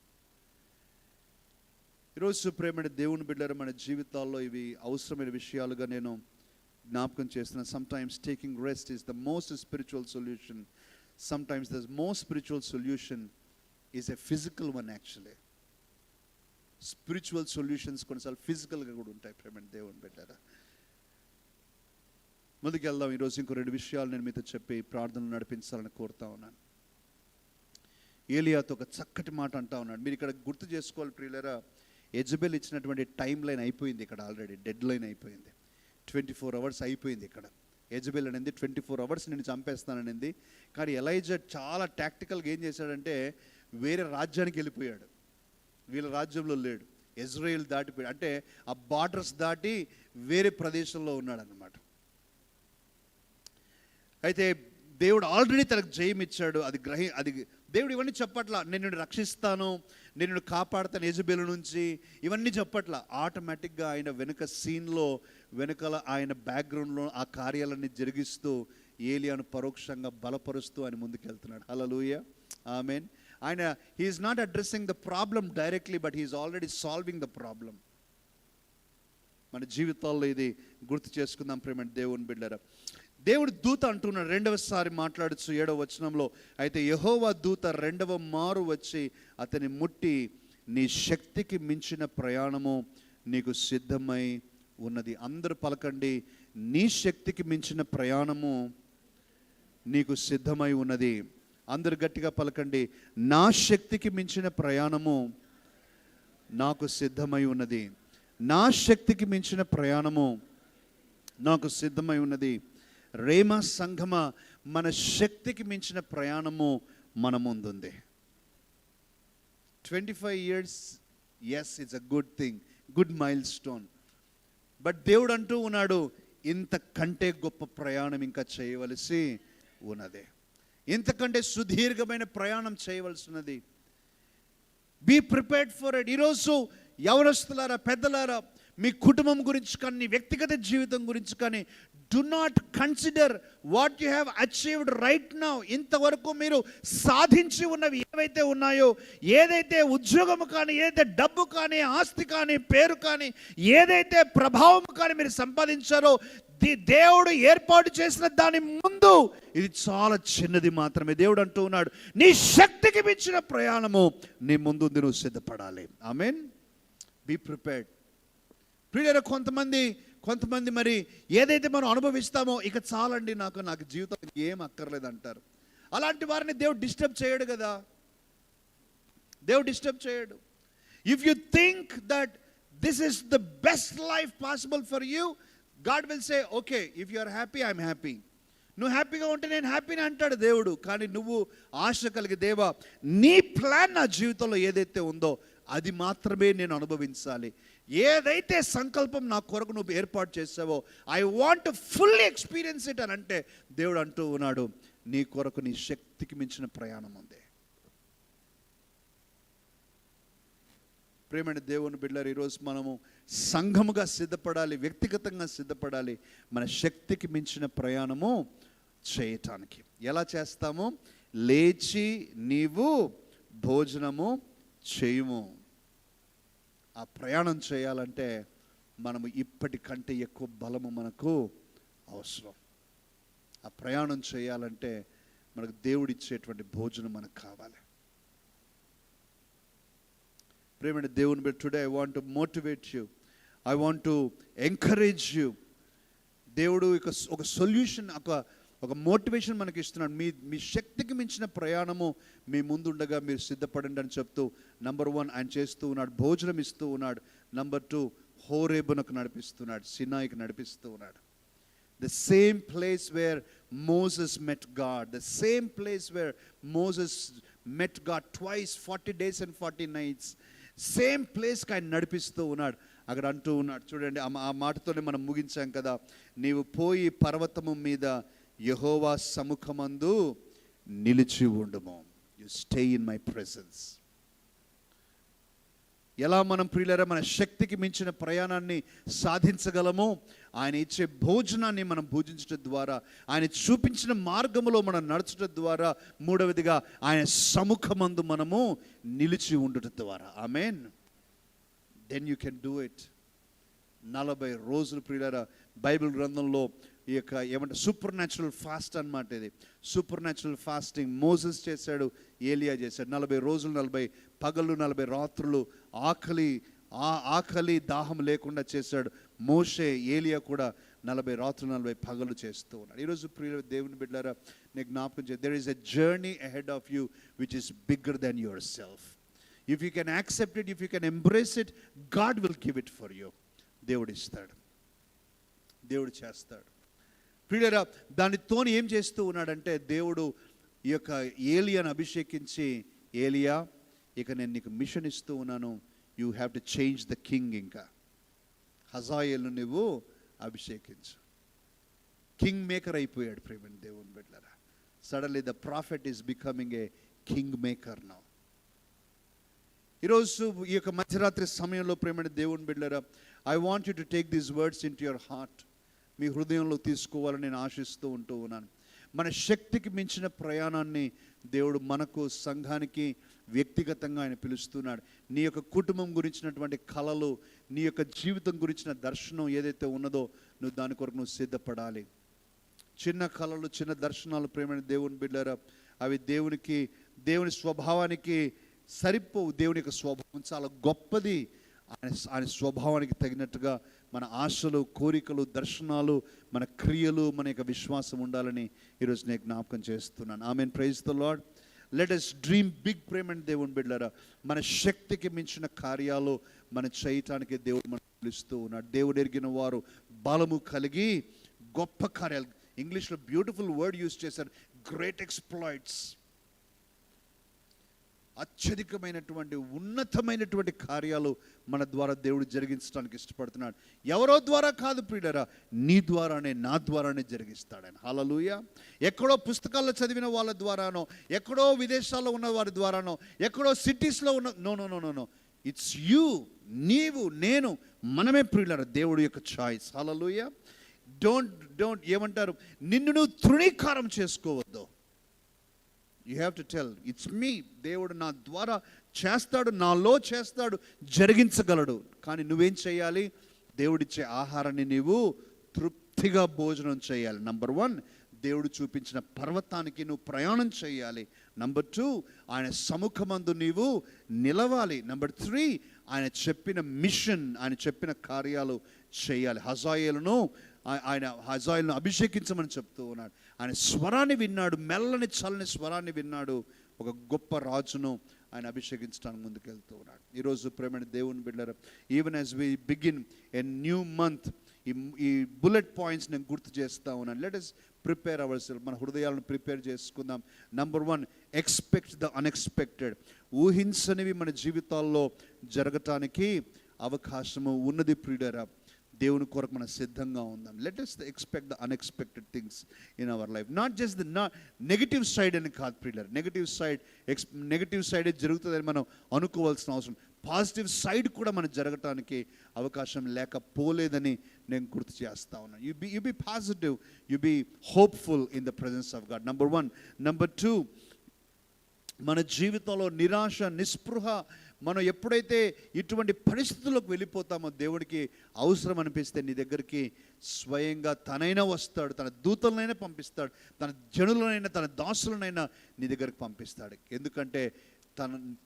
S1: ఈరోజు ప్రేమైన దేవుని బిడ్డలారా, మన జీవితాల్లో ఇవి అవసరమైన విషయాలుగా నేను జ్ఞాపకం చేస్తున్నాను. Sometimes taking rest is the most spiritual solution. Sometimes the most spiritual solution is a physical one. Actually spiritual solutions కొన్నిసార్లు ఫిజికల్గా కూడా ఉంటాయి. ప్రేమ దేవుని బిడ్డలారా, ముందుకు వెళ్దాం. ఈరోజు ఇంకో 2 విషయాలు నేను మీతో చెప్పి ప్రార్థనలు నడిపించాలని కోరుతా ఉన్నాను. ఏలియాతో ఒక చక్కటి మాట అంటా ఉన్నాడు. మీరు ఇక్కడ గుర్తు చేసుకోవాలి ప్రియులారా, యెజబెల్ ఇచ్చినటువంటి టైం లైన్ అయిపోయింది. ఇక్కడ ఆల్రెడీ డెడ్ లైన్ అయిపోయింది. 24 hours అయిపోయింది. ఇక్కడ యెజబెల్ అనేది 24 hours నేను చంపేస్తాననింది. కానీ ఎలైజా చాలా టాక్టికల్గా ఏం చేశాడంటే, వేరే రాజ్యానికి వెళ్ళిపోయాడు. వీళ్ళ రాజ్యంలో లేడు. ఇజ్రాయెల్ దాటిపోయాడు. అంటే ఆ బార్డర్స్ దాటి వేరే ప్రదేశంలో ఉన్నాడు అన్నమాట. అయితే దేవుడు ఆల్రెడీ తనకు జయం ఇచ్చాడు. అది దేవుడు ఇవన్నీ చెప్పట్లా, నేను నిన్ను రక్షిస్తాను, నేను నిన్ను కాపాడుతాను యెజబెల్ నుంచి, ఇవన్నీ చెప్పట్లా. ఆటోమేటిక్గా ఆయన వెనుక సీన్లో, వెనుకల ఆయన బ్యాక్గ్రౌండ్లో ఆ కార్యాలన్నీ జరిగిస్తూ ఏలియాను పరోక్షంగా బలపరుస్తూ ఆయన ముందుకెళ్తున్నాడు. Hallelujah, amen. ఆయన he's not addressing the problem directly, but he's already solving the problem. మన జీవితాల్లో ఇది గుర్తు చేసుకుందాం ప్రేమ దేవుని బిడ్డలారా. దేవుడు దూత అంటున్నాడు రెండవసారి మాట్లాడుచు 7వ వచనంలో, అయితే యెహోవా దూత 2వ మారు వచ్చి అతని ముట్టి, నీ శక్తికి మించిన ప్రయాణము నీకు సిద్ధమై ఉన్నది. అందరూ పలకండి, నీ శక్తికి మించిన ప్రయాణము నీకు సిద్ధమై ఉన్నది. అందరు గట్టిగా పలకండి, నా శక్తికి మించిన ప్రయాణము నాకు సిద్ధమై ఉన్నది. నా శక్తికి మించిన ప్రయాణము నాకు సిద్ధమై ఉన్నది. రేమ సంఘమ, మన శక్తికి మించిన ప్రయాణము మన ముందుంది. 25 years, yes, it's a good thing, good milestone. But దేవుడు అంటూ ఉన్నాడు, ఇంతకంటే గొప్ప ప్రయాణం ఇంకా చేయవలసి ఉన్నది. ఇంతకంటే సుదీర్ఘమైన ప్రయాణం చేయవలసి ఉన్నది. Be prepared for it. ఈరోజు యవనస్తులారా, పెద్దలారా, మీ కుటుంబం గురించి కానీ, మీ వ్యక్తిగత జీవితం గురించి కానీ, do not consider what you have achieved right now. ఇంతవరకు మీరు సాధించి ఉన్నవి ఏవైతే ఉన్నాయో, ఏదైతే ఉద్యోగము కానీ, ఏదైతే డబ్బు కానీ, ఆస్తి కానీ, పేరు కానీ, ఏదైతే ప్రభావం కానీ మీరు సంపాదించారో, దేవుడు ఏర్పాటు చేసిన దాని ముందు ఇది చాలా చిన్నది మాత్రమే. దేవుడు అంటూ ఉన్నాడు, నీ శక్తికి మించిన ప్రయాణము నీ ముందు నువ్వు సిద్ధపడాలి. ఆమేన్. Be prepared. ప్రియులారా, కొంతమంది మరి ఏదైతే మనం అనుభవిస్తామో ఇక చాలండి, నాకు జీవితం ఏం అక్కర్లేదు అంటారు. అలాంటి వారిని దేవుడు డిస్టర్బ్ చేయడు కదా. దేవుడు డిస్టర్బ్ చేయడు. If you think that this is the best life possible for you, God will say, okay, if you are happy, I'm happy. నువ్వు హ్యాపీగా ఉంటే నేను హ్యాపీని అంటాడు దేవుడు. కానీ నువ్వు ఆశ కలిగి, దేవా, నీ ప్లాన్ నా జీవితంలో ఏదైతే ఉందో అది మాత్రమే నేను అనుభవించాలి. ఏదైతే సంకల్పం నా కొరకు నువ్వు ఏర్పాటు చేసావో, I want to fully experience it అని అంటే, దేవుడు అంటూ ఉన్నాడు, నీ కొరకు నీ శక్తికి మించిన ప్రయాణం ఉంది. ప్రేమైన దేవుని బిడ్డలారా, ఈరోజు మనము సంఘముగా సిద్ధపడాలి, వ్యక్తిగతంగా సిద్ధపడాలి, మన శక్తికి మించిన ప్రయాణము చేయటానికి. ఎలా చేస్తాము? లేచి నీవు భోజనము చేయుము. ఆ ప్రయాణం చేయాలంటే మనము ఇప్పటికంటే ఎక్కువ బలము మనకు అవసరం. ఆ ప్రయాణం చేయాలంటే మనకు దేవుడిచ్చేటువంటి భోజనం మనకు కావాలి. ప్రేమైన దేవుని బిడ్డ, today I want to motivate you, I want to encourage you. దేవుడు ఒక సొల్యూషన్, ఒక మోటివేషన్ మనకి ఇస్తున్నాడు. మీ శక్తికి మించిన ప్రయాణము మీ ముందుండగా మీరు సిద్ధపడండి అని చెప్తూ, నంబర్ 1 ఆయన చేస్తూ ఉన్నాడు, భోజనం ఇస్తూ ఉన్నాడు. నంబర్ 2 హోరేబునకు నడిపిస్తున్నాడు, సినాయికి నడిపిస్తూ ఉన్నాడు. The same place where Moses met God, the same place where Moses met God twice, 40 days and 40 nights, same ప్లేస్కి ఆయన నడిపిస్తూ ఉన్నాడు. అక్కడ అంటూ ఉన్నాడు చూడండి, ఆ మాటతోనే మనం ముగించాం కదా, నీవు పోయి పర్వతము మీద యెహోవా సముఖమందు నిలిచి ఉండుము. You stay in my presence. ఎలా మనం ప్రియులారా మన శక్తికి మించిన ప్రయాణాన్ని సాధించగలమో, ఆయన ఇచ్చే భోజనాన్ని మనం భుజించడం ద్వారా, ఆయన చూపించిన మార్గములో మనం నడచడం ద్వారా, మూడవదిగా ఆయన సముఖమందు మనము నిలిచి ఉండటం ద్వారా. Amen. Then you can do it. 40 రోజులు ప్రియులారా బైబిల్ గ్రంథంలో ఈ యొక్క ఏమంటే సూపర్ న్యాచురల్ ఫాస్ట్ అన్నమాట. ఇది సూపర్ న్యాచురల్ ఫాస్టింగ్ మోసెస్ చేశాడు, ఏలియా చేశాడు. 40 రోజులు 40 పగళ్ళు 40 రాత్రులు ఆకలి దాహం లేకుండా చేశాడు. మోషే, ఏలియా కూడా 40 రాత్రులు 40 పగలు చేస్తూ ఉన్నాడు. ఈరోజు ప్రియ దేవుని బిడ్డలారా నేను జ్ఞాపకం చేయాలి, there is a journey ahead of you which is bigger than yourself. If you can accept it, if you can embrace it, God will give it for you. దేవుడు ఇస్తాడు, దేవుడు చేస్తాడు. ప్రియులారా దానితోని ఏం చేస్తూ ఉన్నాడంటే, దేవుడు ఈ యొక్క ఏలియాను అభిషేకించి, ఏలియా ఇక నేను నీకు మిషన్ ఇస్తూ ఉన్నాను, you have to change the king. ఇంకా హజాయేలును నువ్వు అభిషేకించు. కింగ్ మేకర్ అయిపోయాడు ప్రేమ దేవుని బిడ్డలారా. Suddenly the prophet is becoming a king maker now. ఈరోజు ఈ యొక్క మధ్యరాత్రి సమయంలో ప్రేమ దేవుని బిడ్డలారా, I want you to take these words into your heart. మీ హృదయంలో తీసుకోవాలని నేను ఆశిస్తూ ఉన్నాను. మన శక్తికి మించిన ప్రయాణాన్ని దేవుడు మనకు, సంఘానికి వ్యక్తిగతంగా ఆయన పిలుస్తున్నాడు. నీ యొక్క కుటుంబం గురించినటువంటి కలలు, నీ యొక్క జీవితం గురించిన దర్శనం ఏదైతే ఉన్నదో, నువ్వు దాని కొరకు నువ్వు సిద్ధపడాలి. చిన్న కలలు, చిన్న దర్శనాలు ప్రేమైన దేవుని బిడ్డలారా, అవి దేవుని స్వభావానికి సరిపోవు. దేవుని యొక్క స్వభావం చాలా గొప్పది. ఆయన స్వభావానికి తగినట్టుగా మన ఆశలు, కోరికలు, దర్శనాలు, మన క్రియలు, మన యొక్క విశ్వాసం ఉండాలని ఈరోజు నేను జ్ఞాపకం చేస్తున్నాను. Amen. Praise the Lord. Let us dream big ప్రేమ దేవుని బిడ్డలారా. మన శక్తికి మించిన కార్యాలు మనం చేయటానికి దేవుడు మనం పిలుస్తూ ఉన్నాడు. దేవుడు ఎరిగిన వారు బలము కలిగి గొప్ప కార్యాలు, ఇంగ్లీష్లో బ్యూటిఫుల్ వర్డ్ యూజ్ చేశారు, గ్రేట్ ఎక్స్ప్లాయిట్స్. అత్యధికమైనటువంటి ఉన్నతమైనటువంటి కార్యాలు మన ద్వారా దేవుడు జరిగించడానికి ఇష్టపడుతున్నాడు. ఎవరో ద్వారా కాదు ప్రియులారా, నీ ద్వారానే, నా ద్వారానే జరిగిస్తాడు ఆయన. హల్లెలూయా. ఎక్కడో పుస్తకాల్లో చదివిన వాళ్ళ ద్వారానో, ఎక్కడో విదేశాల్లో ఉన్న వారి ద్వారానో, ఎక్కడో సిటీస్లో ఉన్న నో. ఇట్స్ యూ, నీవు, నేను, మనమే ప్రియులారా దేవుడు యొక్క చాయిస్. హల్లెలూయా. డోంట్ ఏమంటారు, నిన్ను నువ్వు తృణీకారం చేసుకోవద్దు. You have to tell, it's me. దేవుడు నా ద్వారా చేస్తాడు, నాలో చేస్తాడు, జరిగించగలడు. కానీ నువ్వేం చేయాలి? దేవుడిచ్చే ఆహారాన్ని నీవు తృప్తిగా భోజనం చేయాలి. నంబర్ 1, దేవుడు చూపించిన పర్వతానికి నువ్వు ప్రయాణం చేయాలి. నంబర్ 2, ఆయన సముఖమందు నీవు నిలవాలి. నంబర్ 3, ఆయన చెప్పిన మిషన్, ఆయన చెప్పిన కార్యాలు చేయాలి. హజాయేలును అభిషేకించమని చెప్తూ ఉన్నాడు. ఆయన స్వరాన్ని విన్నాడు, మెల్లని చల్లని స్వరాన్ని విన్నాడు. ఒక గొప్ప రాజును ఆయన అభిషేకించడానికి ముందుకెళ్తూ ఉన్నాడు. ఈరోజు ప్రేమైన దేవుని బిడ్డలారా, even as we begin a new month, ఈ బుల్లెట్ పాయింట్స్ నేను గుర్తు చేస్తూ ఉన్నాను. Let us prepare our self. మన హృదయాలను ప్రిపేర్ చేసుకుందాం. Number 1, expect the unexpected. ఊహించనివి మన జీవితాల్లో జరగటానికి అవకాశము ఉన్నది ప్రియులారా. దేవుని కొరకు మనం సిద్ధంగా ఉందాం. Let us expect the unexpected things in our life. Not just the negative side అని కాదు ప్రియులారా. నెగటివ్ సైడే జరుగుతుందని మనం అనుకోవాల్సిన అవసరం. పాజిటివ్ సైడ్ కూడా మనం జరగటానికి అవకాశం లేకపోలేదని నేను గుర్తు చేస్తా ఉన్నాను. You be positive, you be hopeful in the presence of God. Number 1. Number 2, మన జీవితంలో నిరాశ, నిస్పృహ, మనం ఎప్పుడైతే ఇటువంటి పరిస్థితుల్లోకి వెళ్ళిపోతామో, దేవుడికి అవసరం అనిపిస్తే నీ దగ్గరికి స్వయంగా తనైనా వస్తాడు, తన దూతలనైనా పంపిస్తాడు, తన జనులనైనా, తన దాసులనైనా నీ దగ్గరికి పంపిస్తాడు. ఎందుకంటే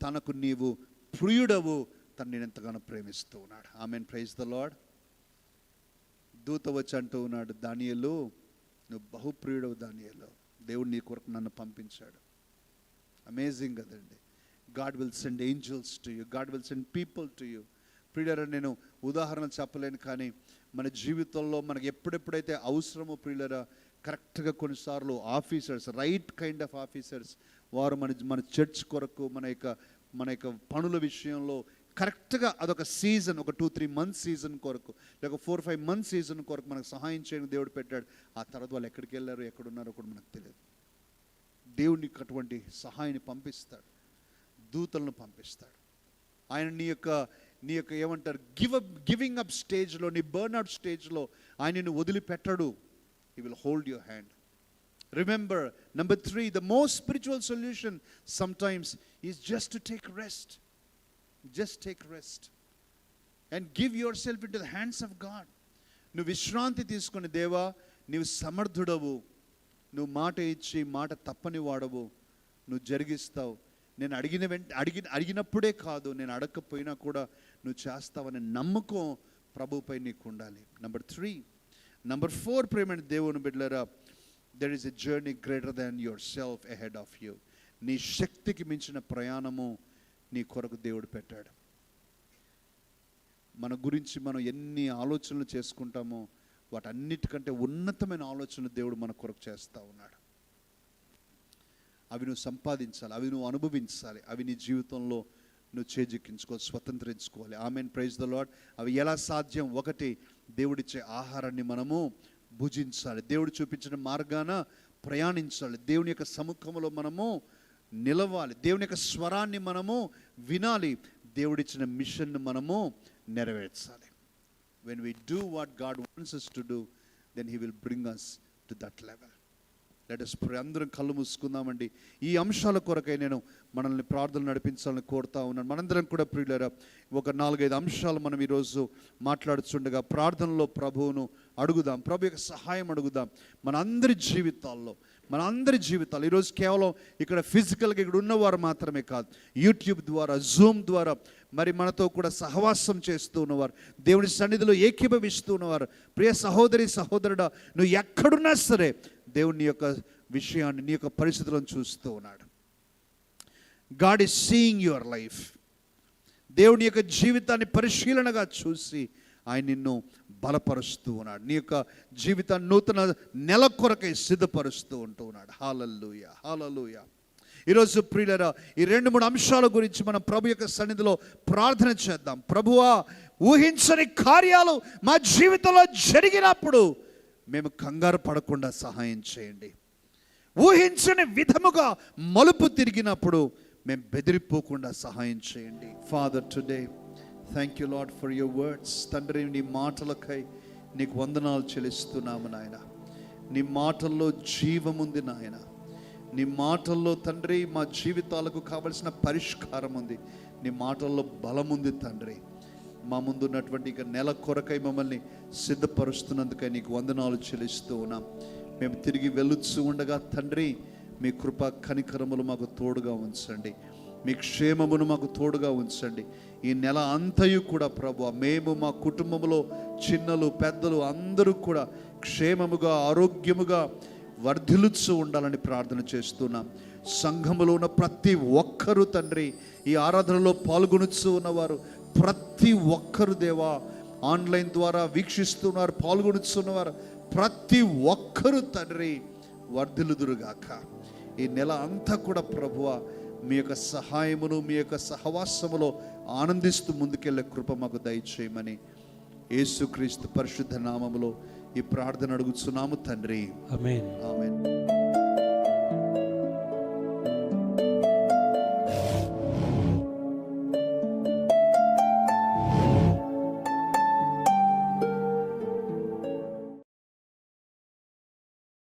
S1: తనకు నీవు ప్రియుడవు, తను నేను ఎంతగానో ప్రేమిస్తూ ఉన్నాడు. Amen, praise the lord. దూత వచ్చి అంటూ ఉన్నాడు, దానియేలు నువ్వు బహుప్రియుడవు దానియేలు, దేవుడు నీ కొరకు నన్ను పంపించాడు. అమేజింగ్ కదండి. God will send angels to you, God will send people to you. ప్రియులరా, నేను ఉదాహరణ చెప్పలేను, కానీ మన జీవితంలో మనకు ఎప్పుడెప్పుడైతే అవసరమో ప్రియులరా, కరెక్ట్గా కొన్నిసార్లు officers, right kind of officers, వారు మన చర్చ్ కొరకు, మన యొక్క పనుల విషయంలో కరెక్ట్గా అదొక సీజన్, ఒక 2-3 months సీజన్ కొరకు, లేక 4-5 months సీజన్ కొరకు మనకు సహాయం చేయడానికి దేవుడు పెట్టాడు. ఆ తర్వాత వాళ్ళు ఎక్కడికి వెళ్ళారు, ఎక్కడున్నారో కూడా మనకు తెలియదు. దేవునికి అటువంటి సహాయాన్ని పంపిస్తాడు, దూతలను పంపిస్తాడు. ఆయన నీ యొక్క ఏమంటారు, గివింగ్ అప్ స్టేజ్లో, నీ బర్న్అవుట్ స్టేజ్లో ఆయన నిన్ను వదిలిపెట్టడు. He will hold your hand. Remember, number 3, the most spiritual solution sometimes is just to take rest. Just take rest and give yourself into the hands of God. నువ్వు విశ్రాంతి తీసుకుని, దేవా నీవు సమర్థుడవు, నువ్వు మాట ఇచ్చి మాట తప్పని వాడవు, నువ్వు జరిగిస్తావు. నేను అడిగినప్పుడే కాదు, నేను అడగకపోయినా కూడా నువ్వు చేస్తావనే నమ్మకం ప్రభుపై నీకు ఉండాలి. Number 3. Number 4, ప్రేమైన దేవుని బిడ్డలారా, there is a journey greater than yourself ahead of you. నీ శక్తికి మించిన ప్రయాణము నీ కొరకు దేవుడు పెట్టాడు. మన గురించి మనం ఎన్ని ఆలోచనలు చేసుకుంటామో వాటన్నిటికంటే ఉన్నతమైన ఆలోచనలు దేవుడు మన కొరకు చేస్తూ ఉన్నాడు. అవి నువ్వు సంపాదించాలి, అవి నువ్వు అనుభవించాలి, అవి నీ జీవితంలో నువ్వు చేజిక్కించుకోవాలి, స్వతంత్రించుకోవాలి. Amen, praise the Lord. అవి ఎలా సాధ్యం? 1, దేవుడిచ్చే ఆహారాన్ని మనము భుజించాలి, దేవుడు చూపించిన మార్గాన ప్రయాణించాలి, దేవుని యొక్క సముఖంలో మనము నిలవాలి, దేవుని యొక్క స్వరాన్ని మనము వినాలి, దేవుడిచ్చిన మిషన్ను మనము నెరవేర్చాలి. When we do what God wants us to do, then He will bring us to that level. Let us pray. అందరం కళ్ళు మూసుకుందామండి. ఈ అంశాల కొరకై నేను మనల్ని ప్రార్థన నడిపించాలని కోరుతా ఉన్నాను. మనందరం కూడా ప్రియులారా, ఒక 4-5 అంశాలు మనం ఈరోజు మాట్లాడుతుండగా ప్రార్థనలో ప్రభువును అడుగుదాం, ప్రభు యొక్క సహాయం అడుగుదాం. మనందరి జీవితాల్లో ఈరోజు కేవలం ఇక్కడ ఫిజికల్గా ఇక్కడ ఉన్నవారు మాత్రమే కాదు, యూట్యూబ్ ద్వారా, జూమ్ ద్వారా మరి మనతో కూడా సహవాసం చేస్తూ ఉన్నవారు, దేవుని సన్నిధిలో ఏకీభవిస్తూ ఉన్నవారు, ప్రియ సహోదరి సహోదరుడా, నువ్వు ఎక్కడున్నా సరే దేవుడు నీ యొక్క విషయాన్ని, నీ యొక్క పరిస్థితులను చూస్తూ ఉన్నాడు. God is seeing your life. దేవుని యొక్క జీవితాన్ని పరిశీలనగా చూసి ఆయన నిన్ను బలపరుస్తూ ఉన్నాడు. నీ యొక్క జీవితాన్ని నూతన నెల కొరకై సిద్ధపరుస్తూ ఉంటూ ఉన్నాడు. హల్లెలూయా, హల్లెలూయా. ఈరోజు ప్రియులారా, ఈ 2-3 అంశాల గురించి మనం ప్రభు యొక్క సన్నిధిలో ప్రార్థన చేద్దాం. ప్రభువా, ఊహించని కార్యాలు మా జీవితంలో జరిగినప్పుడు మేము కంగారు పడకుండా సహాయం చేయండి. ఊహించని విధముగా మలుపు తిరిగినప్పుడు మేము బెదిరిపోకుండా సహాయం చేయండి. Father, today thank you lord for your words. తండ్రి, నీ మాటలకై నీకు వందనాలు చెల్లిస్తున్నాము నాయన. నీ మాటల్లో జీవముంది నాయన. నీ మాటల్లో తండ్రి మా జీవితాలకు కావలసిన పరిష్కారం ఉంది. నీ మాటల్లో బలముంది తండ్రి. మా ముందు ఉన్నటువంటి ఇక నెల కొరకై మమ్మల్ని సిద్ధపరుస్తున్నందుకై నీకు వందనాలు చెల్లిస్తూ ఉన్నాం. మేము తిరిగి వెలుచు ఉండగా తండ్రి, మీ కృపా కనికరములు మాకు తోడుగా ఉంచండి, మీ క్షేమమును మాకు తోడుగా ఉంచండి. ఈ నెల అంతయు కూడా ప్రభువా, మేము మా కుటుంబంలో చిన్నలు పెద్దలు అందరూ కూడా క్షేమముగా ఆరోగ్యముగా వర్ధిల్లుచు ఉండాలని ప్రార్థన చేస్తున్నాం. సంఘములో ఉన్న ప్రతి ఒక్కరూ తండ్రి, ఈ ఆరాధనలో పాల్గొనుచు ఉన్నవారు ప్రతి ఒక్కరు దేవా, ఆన్లైన్ ద్వారా వీక్షిస్తున్నారు, పాల్గొనుచున్నవారు ప్రతి ఒక్కరూ తండ్రి వర్ధిల్లుదురుగాక. ఈ నెల అంతా కూడా ప్రభువా, మీ యొక్క సహాయమును, మీ యొక్క సహవాసములో ఆనందిస్తూ ముందుకెళ్ళే కృప మాకు దయచేయమని యేసుక్రీస్తు పరిశుద్ధ నామములో ఈ ప్రార్థన అడుగుచున్నాము తండ్రి. ఆమేన్, ఆమేన్.